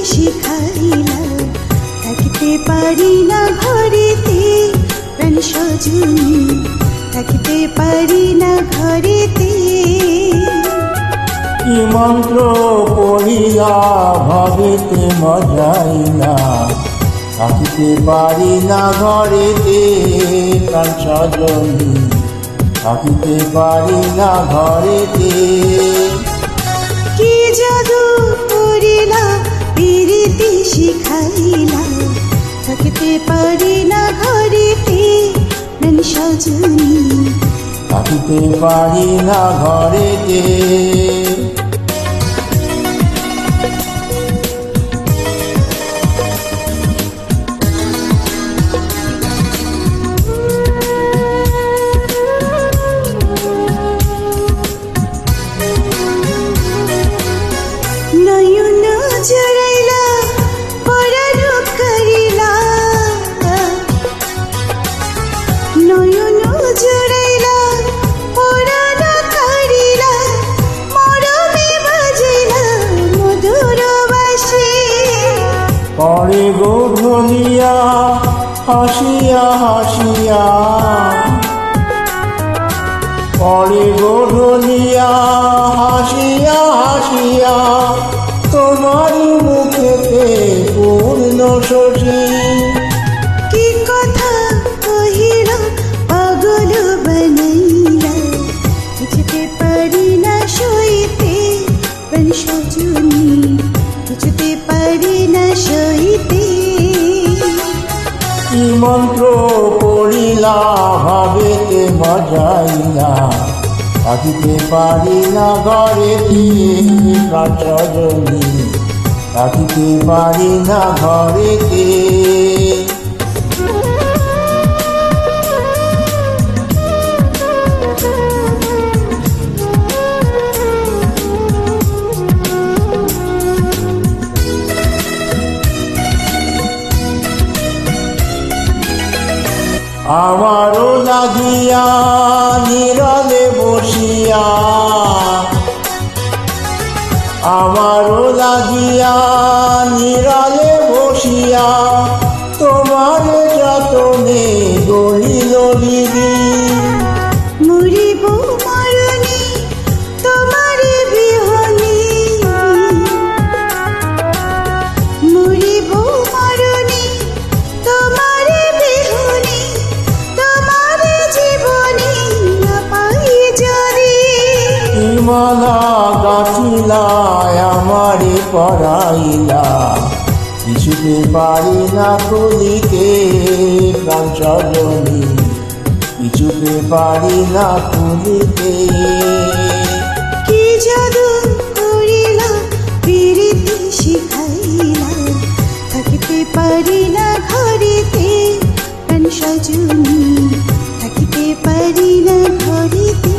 শিখাইলা থাকিতে পারি না ঘরেতে প্রাণ সজনী থাকিতে পারি না ঘরেতে কি মন্ত্র পড়িয়া ভাবেতে মজাইলা থাকিতে পারি না ঘরেতে প্রাণ সজনী থাকিতে পারি না ঘরেতে কি জাদু করিলা প্রীতি শিখাইলা থাকিতে পারি না ঘরেতে প্রাণ সজনী থাকিতে পারি না ঘরেতে নয়ন জড়াইলা পরাণ করিলা নয়ন জড়াইলা পরাণ করিলা মরমে বাজিলা মধুর বাঁশি পরে গোধনিয়া হাসিয়া হাসিয়া পরে গোধনিয়া হাসিয়া হাসিয়া তোমারই মুখেতে পূর্ণ শশী কি কথা কহিলা পাগল বানাইলা কিছুতে পারি না সইতে প্রাণ সজনী কিছুতে পারি না সইতে কি মন্ত্র পড়িলা ভাবেতে মজাইলা থাকিতে পারি না ঘরেতে প্রাণ সজনী থাকিতে পারি না ঘরেতে আমারও লাগিয়া নীরবে বসিয়া আমারও লাগিয়া নীরবে বসিয়া তোমার যতনে গলিল দিদি মরিব মরণি তোমার বিহনে মরিব মরণি তোমার বিহনে তোমার জীবনে না পাই যদি মালা গাছিলা আমারে পড়াইলা কিছুতে পারি না খুলিতে প্রাণ সজনী কিছুতে পারি না খুলিতে কি জাদু করিলা প্রীতি শিখাইলা থাকিতে পারি না ঘরেতে প্রাণ সজনী থাকিতে পারি না ঘরেতে